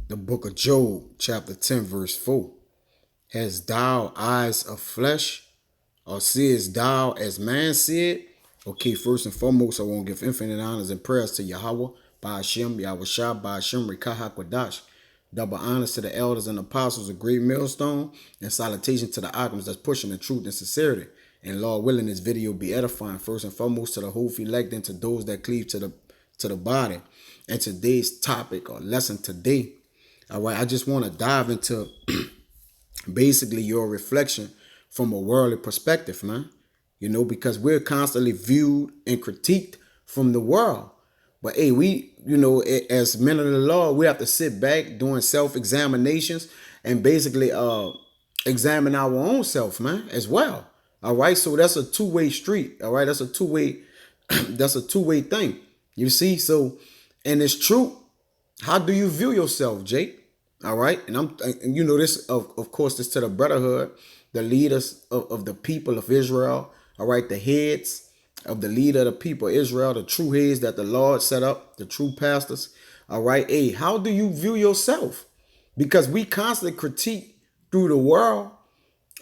The book of Job, chapter 10, verse 4. Hast thou eyes of flesh, or seest thou as man seeth? Okay, first and foremost, I want to give infinite honors and prayers to Yahweh, Ba'ashem, Yahweh Shah, Ba'ashem, Rekah HaKodash. Double honors to the elders and apostles of Great Millstone, and salutation to the Akams that's pushing the truth and sincerity. And Lord willing, this video be edifying first and foremost to the whole elect and to those that cleave to the body. And today's topic or lesson today, all right, I just want to dive into basically your reflection from a worldly perspective, man. You know, because we're constantly viewed and critiqued from the world. But hey, we, as men of the Lord, we have to sit back doing self-examinations and basically examine our own self, man, as well. All right. So that's a two-way street. All right. That's a two-way, that's a two-way thing. You see? So, and it's true. How do you view yourself, Jake? All right. And this, of course, this to the brotherhood, the leaders of the people of Israel. All right. The heads of the leader of the people of Israel, the true heads that the Lord set up, the true pastors. All right. Hey, how do you view yourself? Because we constantly critique through the world.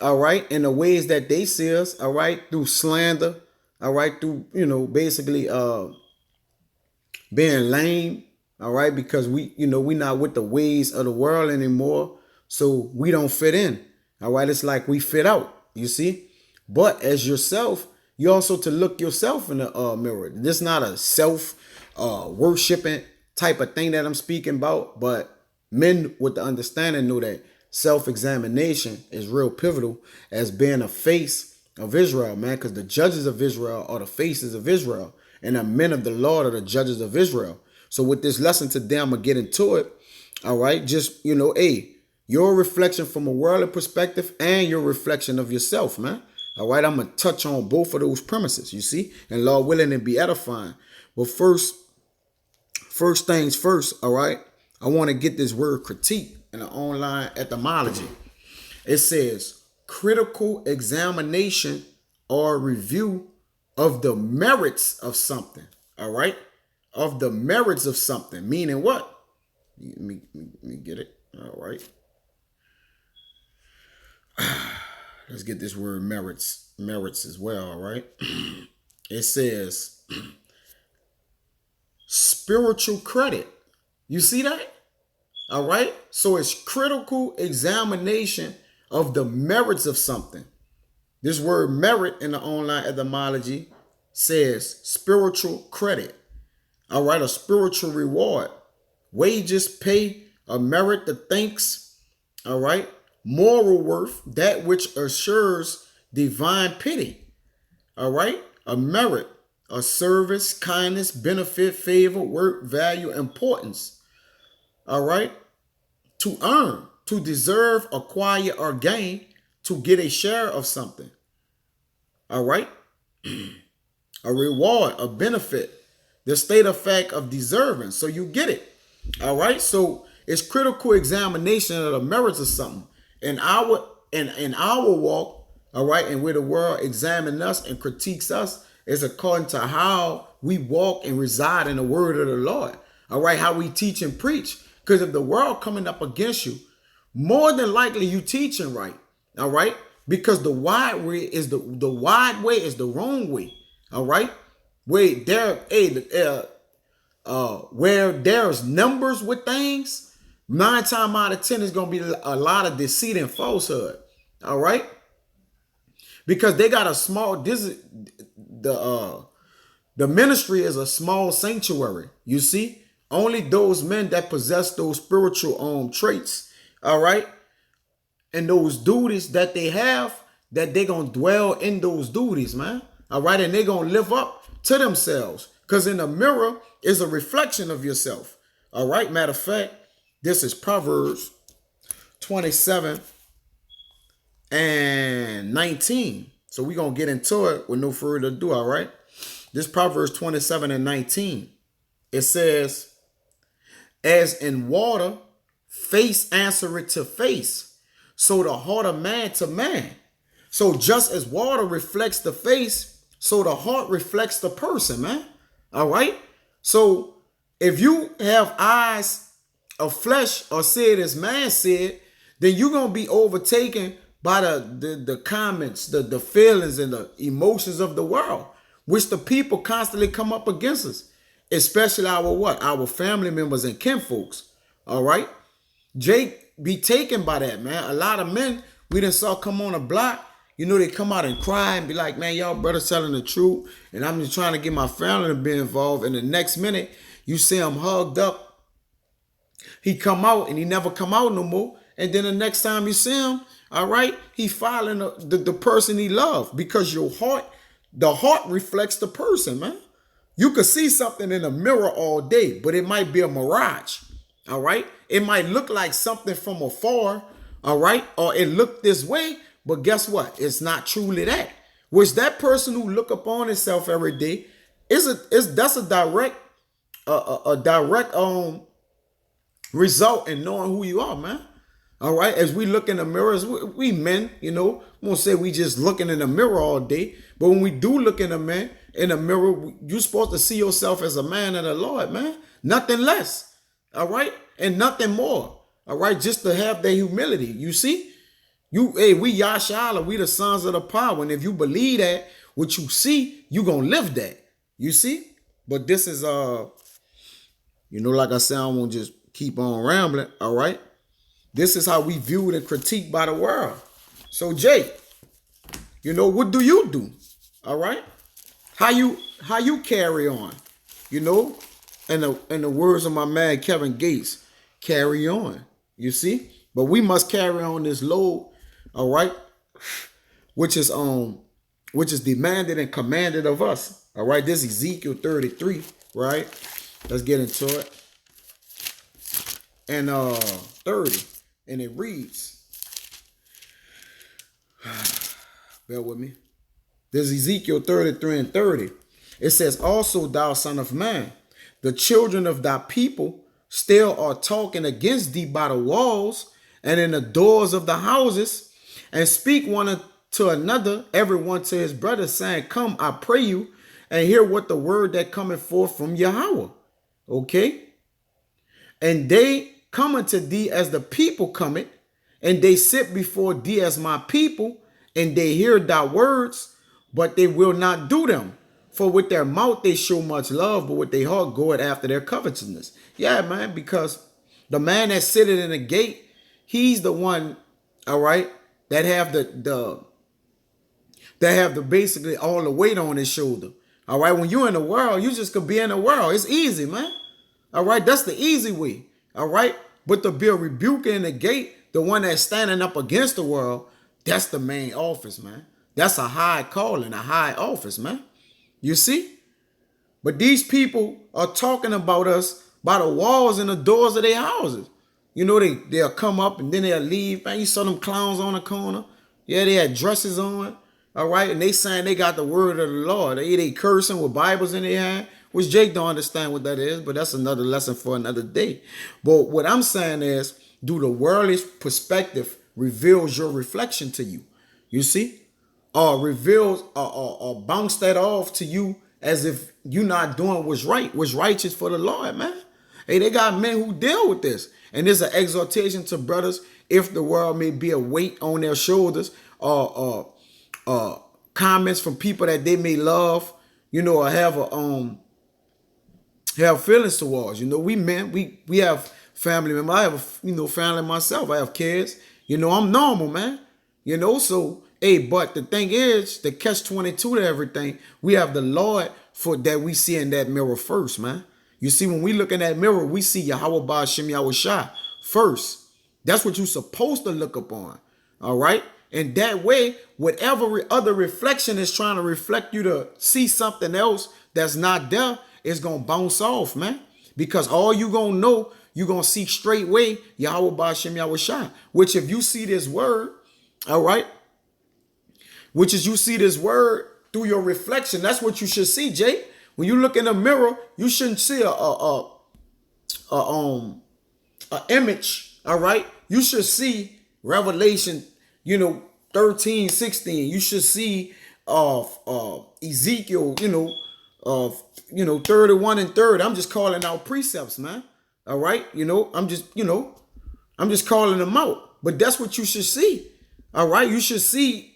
All right. In the ways that they see us. All right. Through slander. All right. Through, basically being lame. All right. Because we not with the ways of the world anymore. So we don't fit in. All right. It's like we fit out. You see? But as yourself, you also to look yourself in the mirror. This is not a self worshiping type of thing that I'm speaking about. But men with the understanding know that self-examination is real pivotal as being a face of Israel, man. Because the judges of Israel are the faces of Israel. And the men of the Lord are the judges of Israel. So with this lesson today, I'm going to get into it. All right. Just, hey, your reflection from a worldly perspective and your reflection of yourself, man. All right. I'm going to touch on both of those premises, you see, and Lord willing and be edifying. But first things first. All right. I want to get this word critique in the online etymology. It says critical examination or review of the merits of something. All right. Of the merits of something, meaning what? Let me get it. All right. Let's get this word merits as well. All right. It says spiritual credit. You see that? All right. So it's critical examination of the merits of something. This word merit in the online etymology says spiritual credit. All right, a spiritual reward, wages, pay, a merit, the thanks. All right, moral worth, that which assures divine pity. All right, a merit, a service, kindness, benefit, favor, work, value, importance. All right, to earn, to deserve, acquire, or gain, to get a share of something. All right, a reward, a benefit. The state of fact of deserving. So you get it. All right. So it's critical examination of the merits of something. In our walk, all right, and where the world examines us and critiques us is according to how we walk and reside in the word of the Lord. All right, how we teach and preach. Because if the world coming up against you, more than likely you teaching right. All right. Because the wide way is the wide way is the wrong way. All right. Where there's numbers with things, 9 times out of 10 is going to be a lot of deceit and falsehood. All right. Because they got a small, the ministry is a small sanctuary. You see, only those men that possess those spiritual traits. All right. And those duties that they have, that they're going to dwell in those duties, man. All right. And they're going to live up to themselves, because in the mirror is a reflection of yourself. All right. Matter of fact, this is Proverbs 27 and 19. So we're going to get into it with no further ado. All right. This Proverbs 27 and 19. It says, as in water, face answereth to face, so the heart of man to man. So just as water reflects the face, so the heart reflects the person, man. All right. So if you have eyes of flesh, or said as man said, then you're gonna be overtaken by the comments, the feelings and the emotions of the world, which the people constantly come up against us, especially our what? Our family members and kinfolks. All right. Jake be taken by that, man. A lot of men we done saw come on a block. You know, they come out and cry and be like, man, y'all brothers telling the truth. And I'm just trying to get my family to be involved. And the next minute, you see him hugged up. He come out and he never come out no more. And then the next time you see him, all right, he following the person he loved, because the heart reflects the person, man. You could see something in a mirror all day, but it might be a mirage. All right. It might look like something from afar. All right. Or it looked this way. But guess what? It's not truly that. Which that person who look upon himself every day that's a direct result in knowing who you are, man. All right. As we look in the mirrors, we men, you know, I won't say we just looking in the mirror all day, but when we do look in the mirror, you're supposed to see yourself as a man of the Lord, man. Nothing less. All right. And nothing more. All right. Just to have that humility. You see? We Yashala, we the sons of the power. And if you believe that, what you see, you gonna live that. You see? But this is like I said, I won't just keep on rambling. All right. This is how we viewed and critiqued by the world. So Jay, what do you do? All right. How you carry on? In the words of my man Kevin Gates, carry on. You see? But we must carry on this load, all right, which is demanded and commanded of us. All right. This is Ezekiel 33, right? Let's get into it. And 30. And it reads, bear with me. This is Ezekiel 33 and 30. It says, also, thou son of man, the children of thy people still are talking against thee by the walls and in the doors of the houses, and speak one to another, everyone to his brother, saying, come, I pray you, and hear what the word that cometh forth from Yahweh. Okay? And they come unto thee as the people cometh, and they sit before thee as my people, and they hear thy words, but they will not do them. For with their mouth they show much love, but with their heart goeth after their covetousness. Yeah, man, because the man that sitteth in the gate, he's the one, all right, that have the basically all the weight on his shoulder. All right, when you're in the world, you just could be in the world. It's easy, man. All right, that's the easy way. All right, but to be a rebuker in the gate, the one that's standing up against the world, that's the main office, man. That's a high calling, a high office, man. You see? But these people are talking about us by the walls and the doors of their houses. They'll come up and then they'll leave. Man, you saw them clowns on the corner. Yeah, they had dresses on. All right. And they saying they got the word of the Lord. They cursing with Bibles in their hand, which Jake don't understand what that is, but that's another lesson for another day. But what I'm saying is, do the worldly perspective reveals your reflection to you. You see? Or reveals or bounce that off to you as if you're not doing what's right, what's righteous for the Lord, man. Hey, they got men who deal with this. And there's an exhortation to brothers, if the world may be a weight on their shoulders, or comments from people that they may love, or have feelings towards. We men, we have family members. I have family myself. I have kids. I'm normal, man. So hey, but the thing is, the catch-22 to everything, we have the Lord for that we see in that mirror first, man. You see, when we look in that mirror, we see Yahweh Ba'ashem Yahushua first. That's what you're supposed to look upon. All right? And that way, whatever other reflection is trying to reflect you to see something else that's not there, is going to bounce off, man. Because all you going to know, you're going to see straightway Yahweh Ba'ashem Yahushua. Which if you see this word, all right, which is you see this word through your reflection. That's what you should see, Jay. When you look in the mirror, you shouldn't see a image. All right. You should see Revelation, 13, 16. You should see Ezekiel, 31 and 30. I'm just calling out precepts, man. All right. I'm just calling them out. But that's what you should see. All right. You should see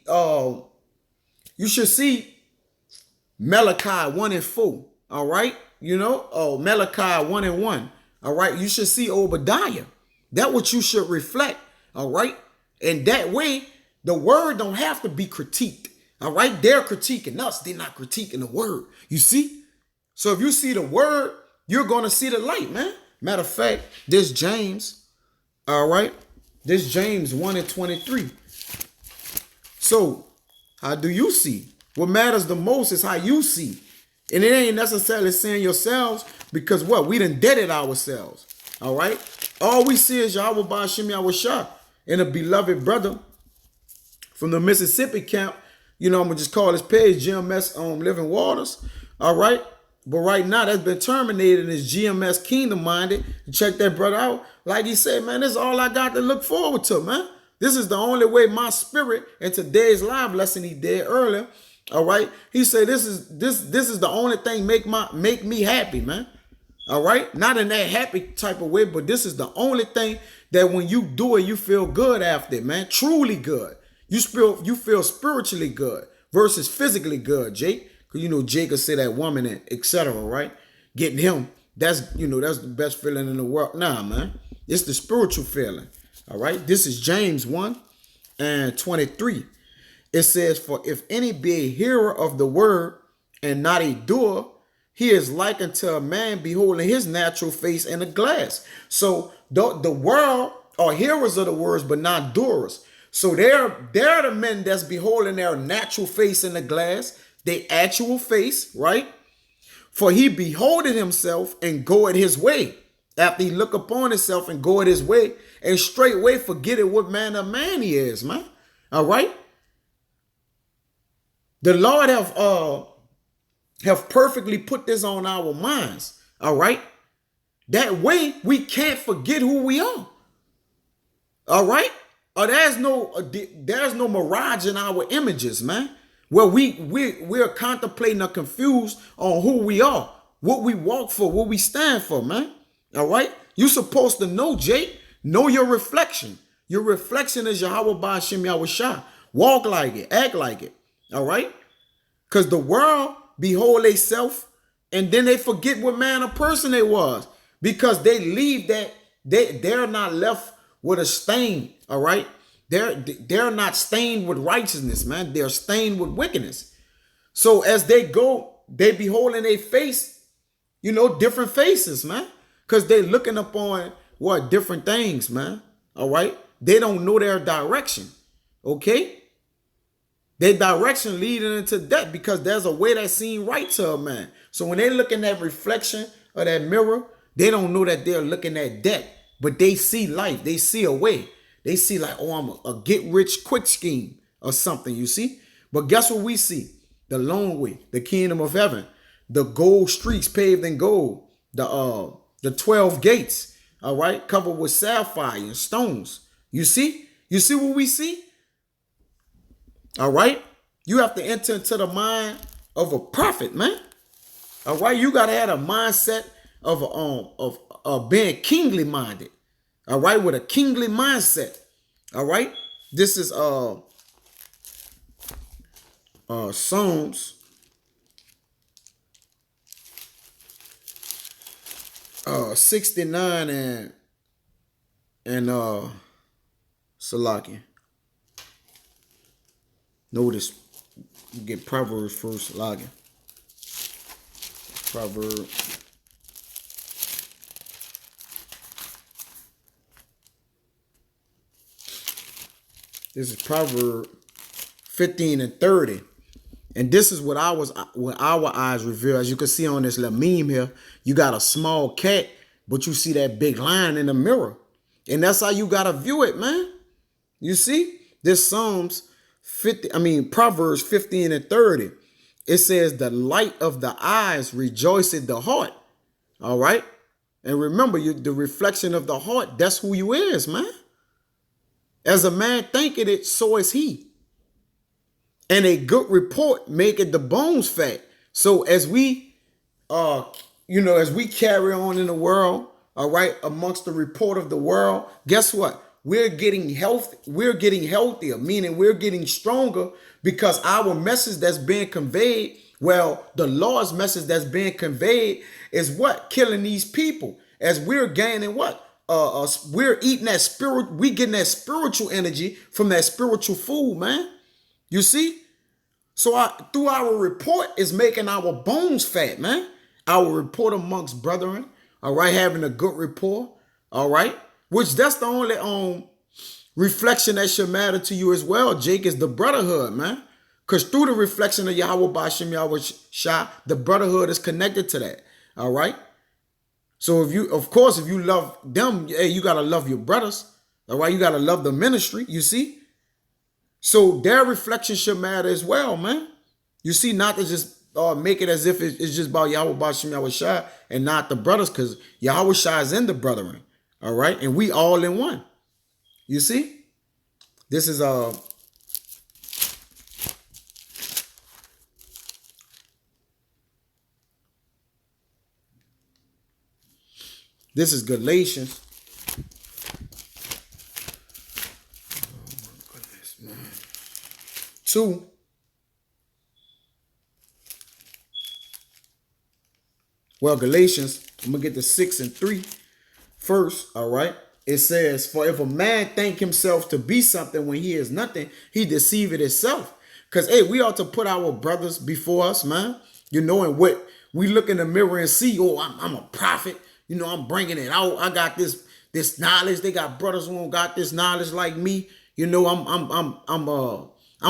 Malachi 1 and 4. All right. Malachi 1 and 1. All right. You should see Obadiah. That's what you should reflect. All right. And that way, the word don't have to be critiqued. All right. They're critiquing us. They're not critiquing the word. You see? So if you see the word, you're going to see the light, man. Matter of fact, this James, all right. This James 1 and 23. So how do you see? What matters the most is how you see. And it ain't necessarily saying yourselves, because what? We done deaded ourselves. All right. All we see is Yahweh Ba'Shem Yahweh Shah and a beloved brother from the Mississippi camp. I'm going to just call his page GMS Living Waters. All right. But right now that's been terminated and it's GMS Kingdom Minded. Check that brother out. Like he said, man, this is all I got to look forward to, man. This is the only way my spirit in today's live lesson he did earlier. All right. He said this is the only thing make me happy, man. All right. Not in that happy type of way, but this is the only thing that when you do it, you feel good after it, man. Truly good. You feel spiritually good versus physically good, Jake. Because Jake will say that woman and etc. Right? Getting him, that's the best feeling in the world. Nah, man. It's the spiritual feeling. All right. This is James 1 and 23. It says, for if any be a hearer of the word and not a doer, he is like unto a man beholding his natural face in a glass. So the world are hearers of the words, but not doers. So they're the men that's beholding their natural face in the glass, their actual face, right? For he beholdeth himself and goeth his way. After he look upon himself and goeth his way, and straightway forgetteth what manner of man he is, man. All right? The Lord have perfectly put this on our minds. All right. That way we can't forget who we are. All right. There's no mirage in our images, man. Where we're contemplating or confused on who we are, what we walk for, what we stand for, man. All right. You're supposed to know, Jake. Know your reflection. Your reflection is Yahweh Ba'Shem Yahweh Shah. Walk like it. Act like it. All right? Because the world behold they self and then they forget what man of person they was. Because they leave that, they're not left with a stain. All right? They're not stained with righteousness, man. They're stained with wickedness. So as they go, they beholding a face, different faces, man. Because they looking upon different things, man. All right? They don't know their direction. Okay? Their direction leading into death because there's a way that seems right to a man. So when they look in that reflection of that mirror, they don't know that they're looking at death, but they see life. They see a way. They see like, I'm a get rich quick scheme or something, you see? But guess what we see? The long way, the kingdom of heaven, the gold streets paved in gold, the 12 gates, all right, covered with sapphire and stones. You see? You see what we see? All right. You have to enter into the mind of a prophet, man. All right. You got to have a mindset of being kingly minded. All right. With a kingly mindset. All right. This is Psalms 69 and Salakia. Notice, get Proverbs first, Logging. Proverb. This is Proverb 15 and 30. And this is what our eyes reveal. As you can see on this little meme here, you got a small cat, but you see that big lion in the mirror. And that's how you got to view it, man. You see? This Proverbs 15 and 30. It says, the light of the eyes rejoiceth the heart. All right. And remember, the reflection of the heart, that's who you is, man. As a man thinketh it, so is he. And a good report maketh the bones fat. So as we, as we carry on in the world, all right, amongst the report of the world, guess what? We're getting healthy. We're getting healthier, meaning we're getting stronger because our message that's being conveyed, well, the Lord's message that's being conveyed is what? Killing these people. As we're gaining what? We're eating that spirit. We getting that spiritual energy from that spiritual food, man. You see? So through our report is making our bones fat, man. Our report amongst brethren, all right, having a good rapport, all right, which that's the only reflection that should matter to you as well, Jake, is the brotherhood, man. Because through the reflection of Yahweh Bashem Yahweh Shah, the brotherhood is connected to that, all right. So if you love them, hey, you gotta love your brothers, all right. You gotta love the ministry, you see. So their reflection should matter as well, man. You see, not to just make it as if it's just about Yahweh Bashem Yahweh Shai and not the brothers, because Yahweh Shai is in the brethren, all right? And we all in one. You see? This is Galatians. Oh my goodness, man. 2. Well, Galatians, I'm going to get the 6 and 3 first, all right? It says, for if a man think himself to be something when he is nothing, he deceiveth himself. Because, hey, we ought to put our brothers before us, man. You know, and what we look in the mirror and see, oh, I'm a prophet. You know, I'm bringing it out. I got this knowledge. They got brothers who don't got this knowledge like me. You know, I'm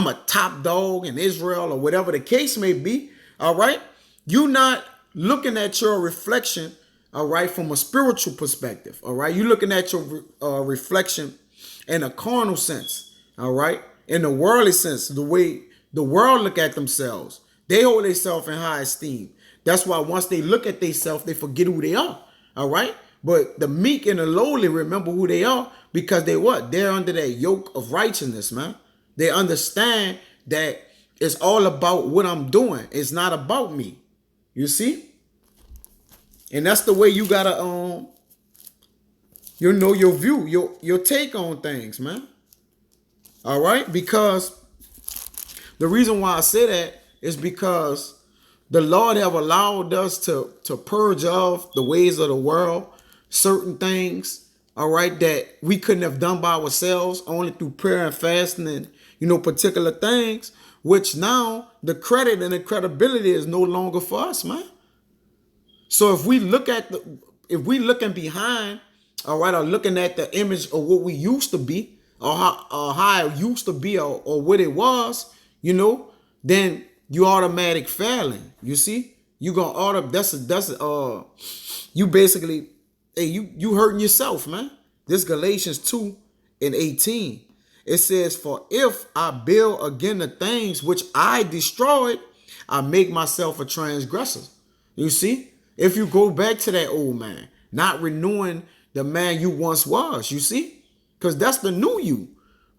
a top dog in Israel or whatever the case may be. All right. You not looking at your reflection, all right, from a spiritual perspective. All right. You're looking at your reflection in a carnal sense. All right. In a worldly sense, the way the world look at themselves, they hold themselves in high esteem. That's why once they look at themselves, they forget who they are. All right. But the meek and the lowly remember who they are because they what? They're under that yoke of righteousness, man. They understand that it's all about what I'm doing. It's not about me. You see? And that's the way you gotta you know, your view, your take on things, man. All right? Because the reason why I say that is because the Lord have allowed us to purge off the ways of the world, certain things, all right, that we couldn't have done by ourselves, only through prayer and fasting and, you know, particular things, which now the credit and the credibility is no longer for us, man. So if we look at if we looking behind, all right, or looking at the image of what we used to be, or how it used to be, or what it was, you know, then you automatic failing. You see, you gonna you basically, hey, you hurting yourself, man. This Galatians 2:18. It says, for if I build again the things which I destroyed, I make myself a transgressor. You see, if you go back to that old man, not renewing the man you once was, you see, because that's the new you.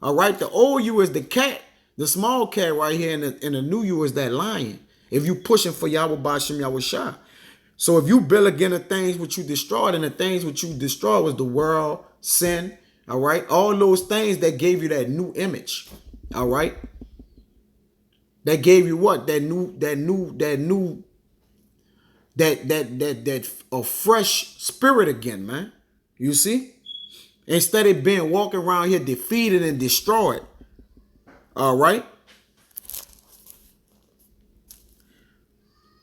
All right, the old you is the cat, the small cat right here, and the new you is that lion. If you pushing for Yahweh Bashem Yahweh Shah. So if you build again the things which you destroyed, and the things which you destroyed was the world, sin, all right, all those things that gave you that new image, all right, that gave you what? That a fresh spirit again, man. You see? Instead of being walking around here defeated and destroyed. All right.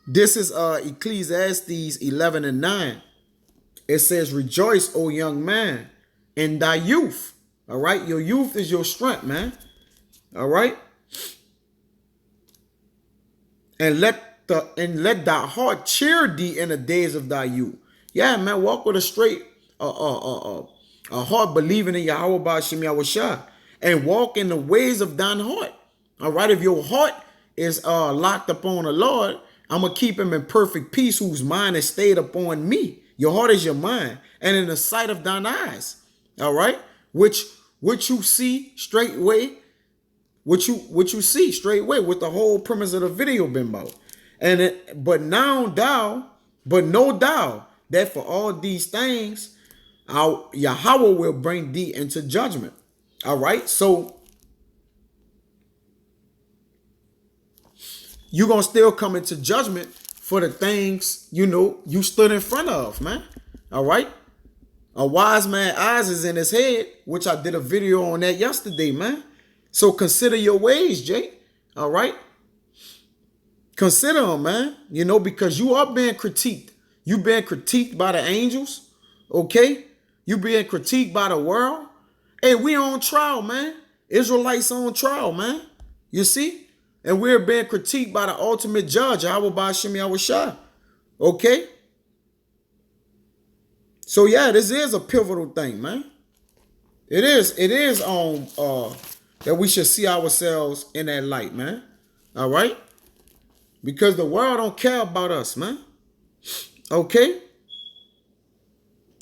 This is Ecclesiastes 11:9. It says, rejoice, O young man, in thy youth. All right. Your youth is your strength, man. All right. And let thy heart cheer thee in the days of thy youth. Yeah, man. Walk with a straight a heart believing in Yahweh Bashem Yahweh Shah, and walk in the ways of thine heart. All right. If your heart is locked upon the Lord, I'm going to keep him in perfect peace, whose mind is stayed upon me. Your heart is your mind, and in the sight of thine eyes. All right. Which you see straightway, what you see straightway, with the whole premise of the video been about. But know thou that for all these things, our Yahweh will bring thee into judgment. All right. So you're going to still come into judgment for the things, you stood in front of, man. All right. A wise man's eyes is in his head, which I did a video on that yesterday, man. So consider your ways, Jay. All right. Consider them, man. Because you are being critiqued. You being critiqued by the angels. Okay. You being critiqued by the world. Hey, we on trial, man. Israelites on trial, man. You see? And we're being critiqued by the ultimate judge, Yahweh Ba'Shem Yahushua. Okay? So yeah, this is a pivotal thing, man. It is that we should see ourselves in that light, man. All right? Because the world don't care about us, man. Okay?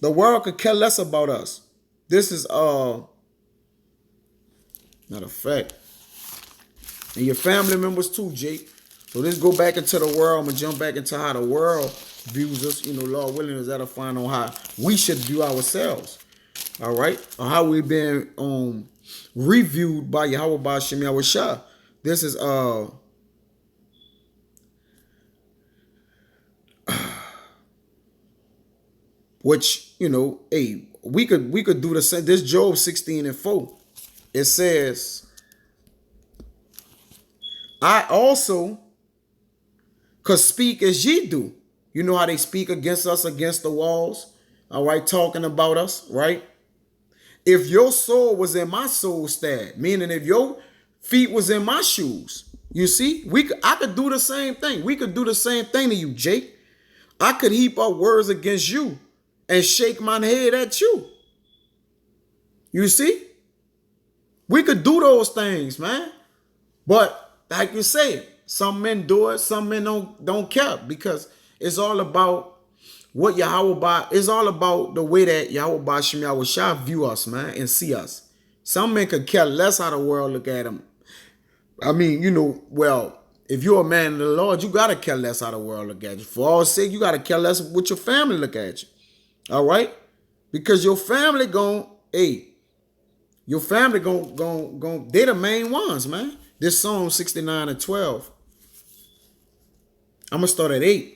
The world could care less about us. This is matter of fact. And your family members too, Jake. So let's go back into the world. I'm going to jump back into how the world views us. Lord willing, is edifying on how we should view ourselves. All right? Or how we've been reviewed by Yahweh Ba'Shem Yahushua. This is which, hey, we could do the same. This Job 16:4. It says, I also could speak as ye do. You know how they speak against us against the walls, all right, talking about us, right? If your soul was in my soul stab, meaning if your feet was in my shoes, you see, I could do the same thing. We could do the same thing to you, Jake. I could heap up words against you and shake my head at you. You see? We could do those things, man. But like you say, some men do it, some men don't care, because it's all about what it's all about the way that Yahweh Ba'Shem Yahushua view us, man, and see us. Some men could care less how the world look at them. I mean, well, if you're a man of the Lord, you got to care less how the world look at you. For all sake, you got to care less what your family look at you. All right? Because your family they're the main ones, man. This Psalm 69:12. I'm going to start at 8.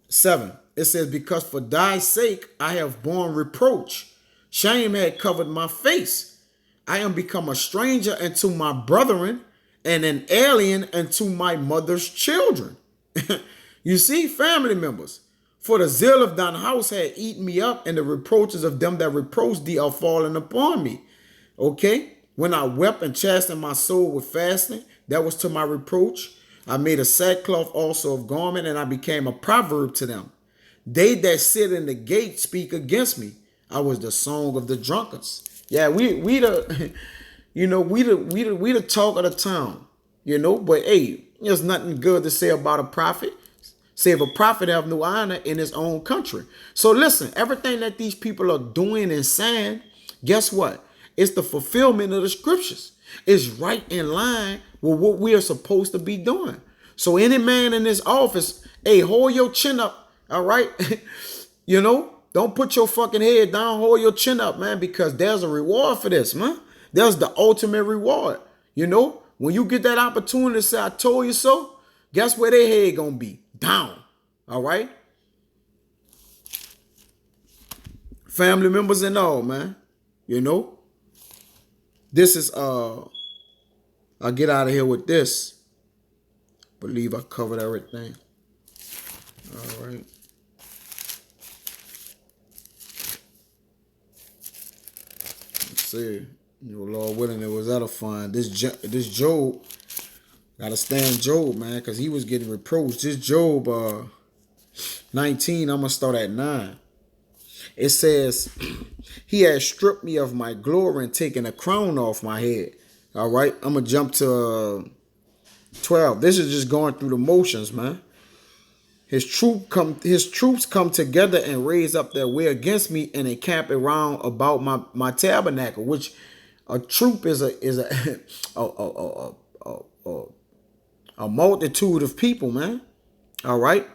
Seven. It says, because for thy sake I have borne reproach. Shame had covered my face. I am become a stranger unto my brethren and an alien unto my mother's children. You see, family members. For the zeal of thine house had eaten me up, and the reproaches of them that reproach thee are fallen upon me. Okay? When I wept and chastened my soul with fasting, that was to my reproach. I made a sackcloth also of garment, and I became a proverb to them. They that sit in the gate speak against me. I was the song of the drunkards. Yeah, we the we the talk of the town. But hey, there's nothing good to say about a prophet. Save a prophet have no honor in his own country. So listen, everything that these people are doing and saying, guess what? It's the fulfillment of the scriptures. It's right in line with what we are supposed to be doing. So any man in this office, hey, hold your chin up, all right? Don't put your fucking head down, hold your chin up, man, because there's a reward for this, man. There's the ultimate reward. When you get that opportunity to say, I told you so, guess where their head gonna be? Down. All right? Family members and all, man. This is I'll get out of here with this. Believe I covered everything. All right. Let's see. Lord willing, it was edifying. This Job, gotta stand Job, man, because he was getting reproached. This Job 19, I'm gonna start at 9. It says, he has stripped me of my glory and taken a crown off my head. All right, I'm gonna jump to 12. This is just going through the motions, man. His troops come together and raise up their way against me and encamp around about my tabernacle, which a troop is a A multitude of people, man. All right.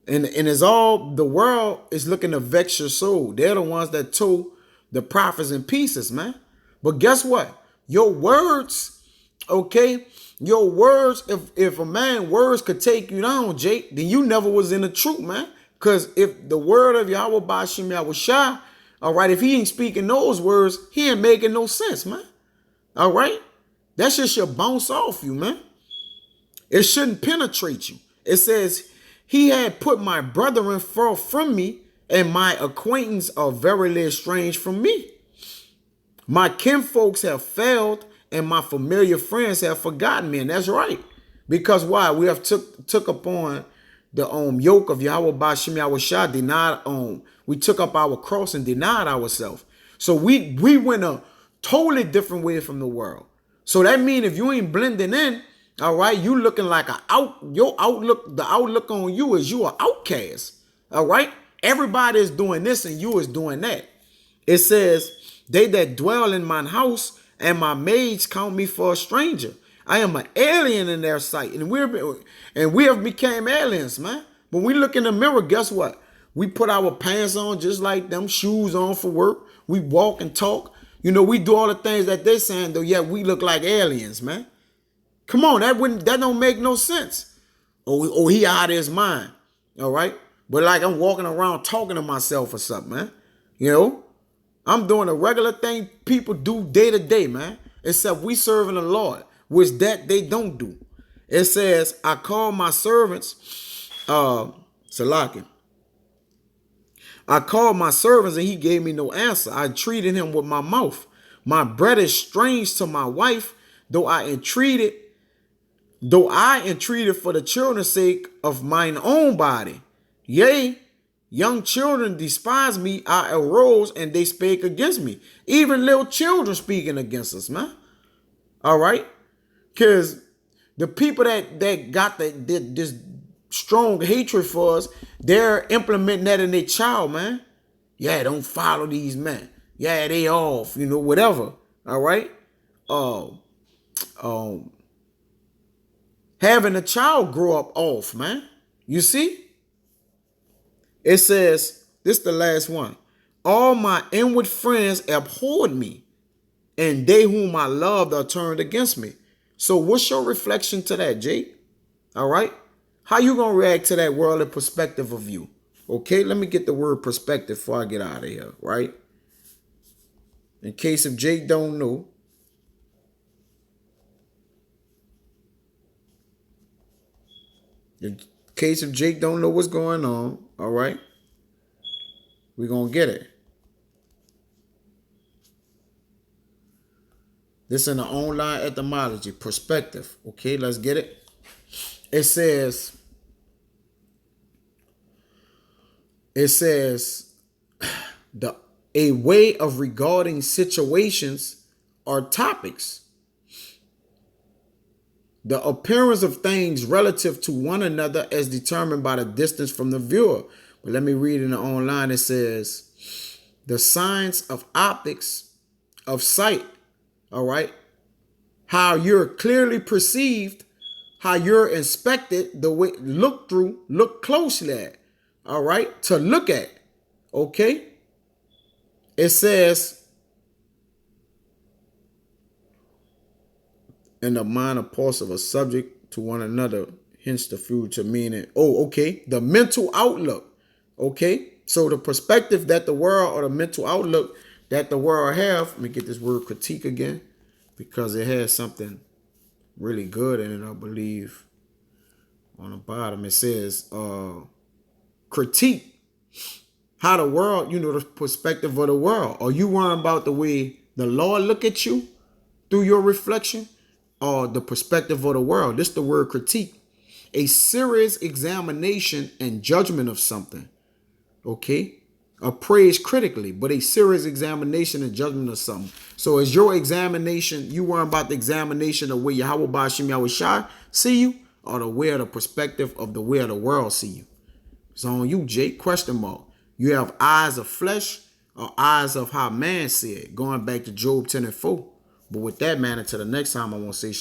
And it's all the world is looking to vex your soul. They're the ones that tore the prophets in pieces, man. But guess what? Your words, okay? Your words, if a man words could take you down, Jake, then you never was in the truth, man. Because if the word of Yahweh Bashim Yahushua, all right, if he ain't speaking those words, he ain't making no sense, man. All right? That shit should bounce off you, man. It shouldn't penetrate you. It says, he had put my brethren far from me, and my acquaintance are verily estranged from me. My kinfolks have failed, and my familiar friends have forgotten me. And that's right. Because why? We have took upon the yoke of Yahweh Bashim Yahushua, denied we took up our cross and denied ourselves. So we went a totally different way from the world. So that means if you ain't blending in, all right, you looking like your outlook, the outlook on you is you an outcast. All right. Everybody is doing this and you is doing that. It says, they that dwell in mine house and my maids count me for a stranger. I am an alien in their sight. And we have became aliens, man. When we look in the mirror, guess what? We put our pants on just like them, shoes on for work. We walk and talk. You know, we do all the things that they're saying, though, yet we look like aliens, man. Come on, that don't make no sense. Oh, he out of his mind. All right. But like I'm walking around talking to myself or something, man. You know, I'm doing a regular thing people do day to day, man. Except we serving the Lord, which that they don't do. It says, I call my servants, Salaki. I called my servants and he gave me no answer. I treated him with my mouth. My bread is strange to my wife, though I entreated for the children's sake of mine own body. Yea, young children despise me. I arose and they spake against me. Even little children speaking against us, man. All right? Because the people that got this strong hatred for us, they're implementing that in their child, man. Yeah, don't follow these men. Yeah, they off, you know, whatever. All right? Having a child grow up off, man. You see? It says, this is the last one. All my inward friends abhorred me, and they whom I loved are turned against me. So what's your reflection to that, Jake? All right? How you going to react to that worldly perspective of you? Okay, let me get the word perspective before I get out of here, right? In case if Jake don't know, what's going on, all right, we're going to get it. This in the online etymology, perspective. Okay, let's get it. It says, a way of regarding situations or topics. The appearance of things relative to one another as determined by the distance from the viewer. But let me read in the online. It says, the science of optics of sight. All right. How you're clearly perceived, how you're inspected, the way look through, look closely at. All right. To look at. Okay. It says, in the minor parts of a subject to one another, hence the future meaning. Oh, okay. The mental outlook. Okay. So the perspective that the world, or the mental outlook that the world have, let me get this word critique again, because it has something really good in it, I believe. On the bottom, it says, critique. How the world, you know, the perspective of the world. Are you worrying about the way the Lord look at you through your reflection, or the perspective of the world? This is the word critique. A serious examination and judgment of something. Okay? Appraised critically, but a serious examination and judgment of something. So is your examination, you worrying about the examination of where Yahweh Bashim Yahushua see you, or the way of the perspective of the way of the world see you? It's on you, Jake. Question mark. You have eyes of flesh or eyes of how man see it. Going back to Job 10:4. But with that, man, until the next time, I want to say,